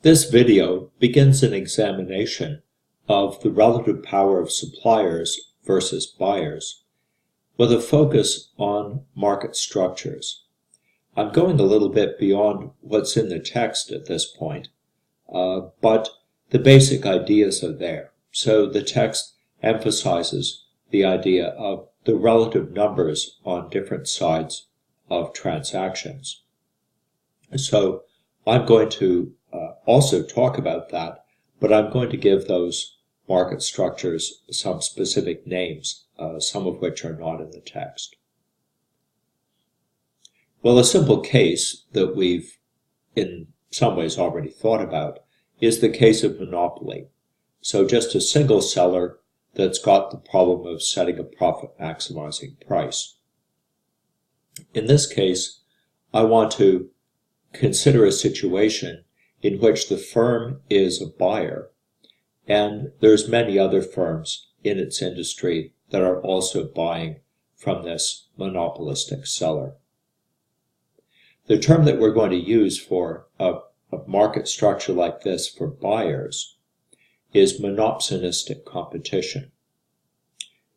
This video begins an examination of the relative power of suppliers versus buyers, with a focus on market structures. I'm going a little bit beyond what's in the text at this point, but the basic ideas are there. So the text emphasizes the idea of the relative numbers on different sides of transactions. So I'm going to also talk about that, but I'm going to give those market structures some specific names, some of which are not in the text. Well, a simple case that we've in some ways already thought about is the case of monopoly. So just a single seller that's got the problem of setting a profit-maximizing price. In this case, I want to consider a situation in which the firm is a buyer, and there's many other firms in its industry that are also buying from this monopolistic seller. The term that we're going to use for a market structure like this for buyers is monopsonistic competition.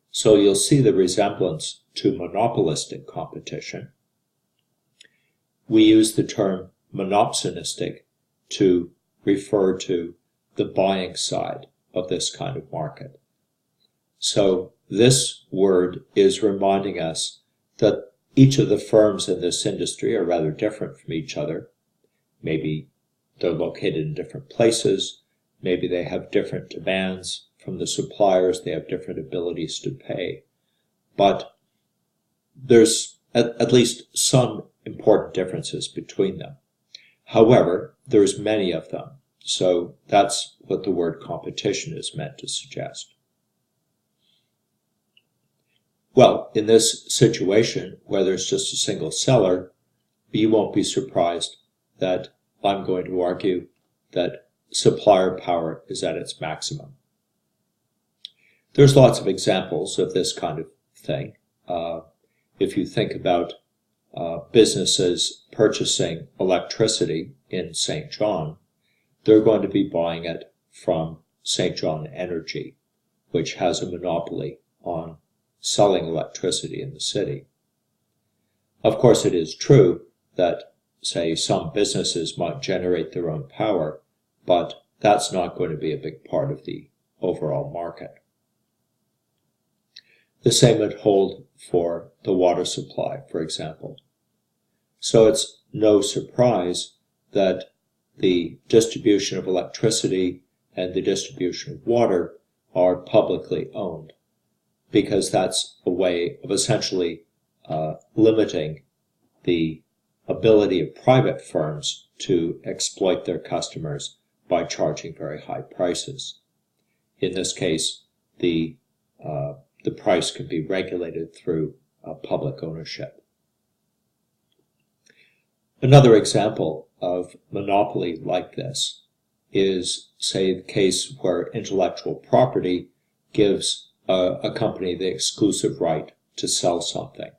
So you'll see the resemblance to monopolistic competition. We use the term monopsonistic to refer to the buying side of this kind of market. So this word is reminding us that each of the firms in this industry are rather different from each other. Maybe they're located in different places. Maybe they have different demands from the suppliers. They have different abilities to pay. But there's at least some important differences between them. However, there's many of them. So that's what the word competition is meant to suggest. Well, in this situation, where there's just a single seller, you won't be surprised that I'm going to argue that supplier power is at its maximum. There's lots of examples of this kind of thing. If you think about businesses purchasing electricity in St. John, they're going to be buying it from St. John Energy, which has a monopoly on selling electricity in the city. Of course, it is true that, say, some businesses might generate their own power, but that's not going to be a big part of the overall market. The same would hold for the water supply, for example. So it's no surprise that the distribution of electricity and the distribution of water are publicly owned, because that's a way of essentially limiting the ability of private firms to exploit their customers by charging very high prices. In this case, the price can be regulated through public ownership. Another example of monopoly like this is, say, the case where intellectual property gives a company the exclusive right to sell something.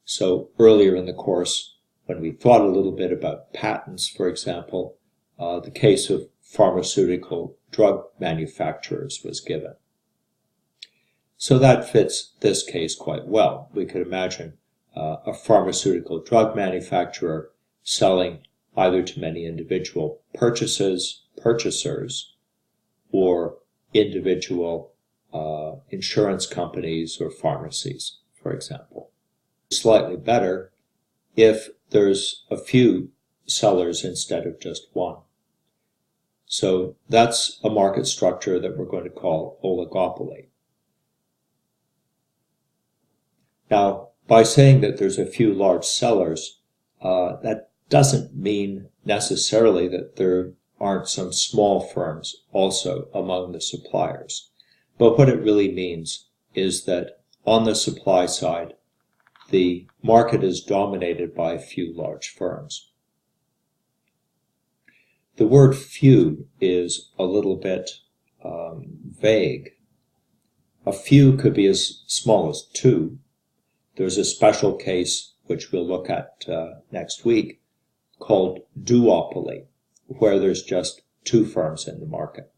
So earlier in the course, when we thought a little bit about patents, for example, the case of pharmaceutical drug manufacturers was given. So that fits this case quite well. We could imagine a pharmaceutical drug manufacturer selling either to many individual purchasers, or individual insurance companies or pharmacies, for example. Slightly better if there's a few sellers instead of just one. So that's a market structure that we're going to call oligopoly. Now, by saying that there's a few large sellers, that doesn't mean necessarily that there aren't some small firms also among the suppliers. But what it really means is that on the supply side, the market is dominated by a few large firms. The word few is a little bit vague. A few could be as small as 2. There's a special case, which we'll look at next week, called duopoly, where there's just two firms in the market.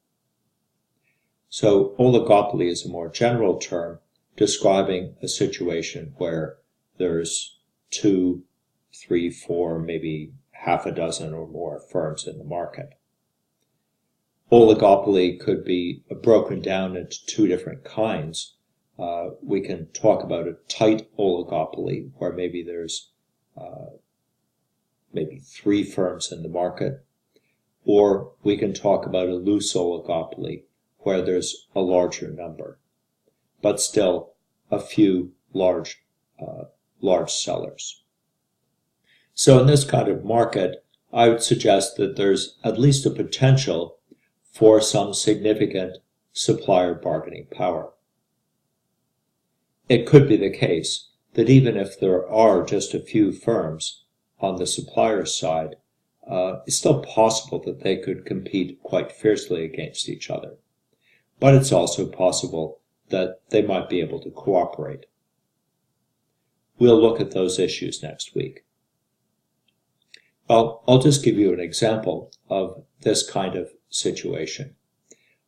So oligopoly is a more general term describing a situation where there's 2, 3, 4, maybe half a dozen or more firms in the market. Oligopoly could be broken down into two different kinds. We can talk about a tight oligopoly where maybe there's maybe 3 firms in the market, or we can talk about a loose oligopoly where there's a larger number, but still a few large sellers. So in this kind of market, I would suggest that there's at least a potential for some significant supplier bargaining power. It could be the case that even if there are just a few firms on the supplier side, it's still possible that they could compete quite fiercely against each other. But it's also possible that they might be able to cooperate. We'll look at those issues next week. Well, I'll just give you an example of this kind of situation.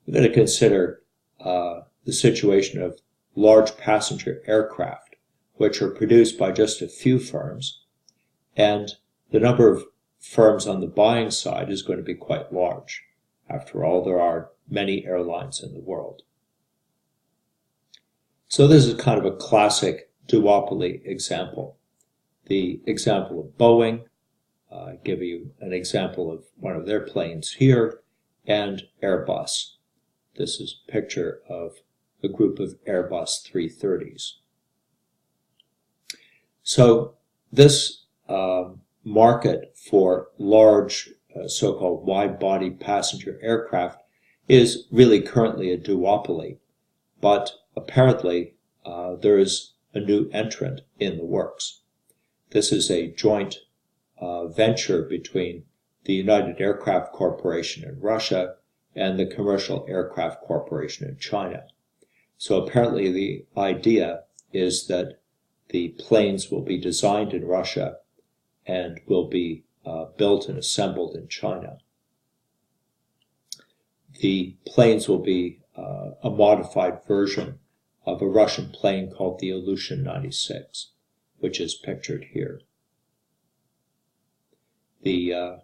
We're going to consider the situation of large passenger aircraft, which are produced by just a few firms, and the number of firms on the buying side is going to be quite large. After all, there are many airlines in the world. So this is kind of a classic duopoly example. The example of Boeing, I give you an example of one of their planes here, and Airbus. This is a picture of a group of Airbus 330s. So this market for large so-called wide-body passenger aircraft is really currently a duopoly, but apparently there is a new entrant in the works. This is a joint venture between the United Aircraft Corporation in Russia and the Commercial Aircraft Corporation in China. So apparently the idea is that the planes will be designed in Russia and will be built and assembled in China. The planes will be a modified version of a Russian plane called the Ilyushin 96, which is pictured here. The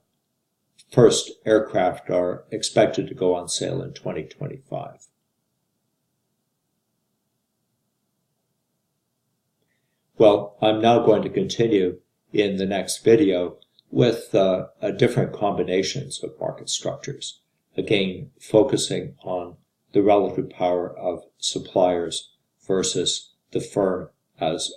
first aircraft are expected to go on sale in 2025. Well, I'm now going to continue in the next video with different combinations of market structures, again focusing on the relative power of suppliers versus the firm as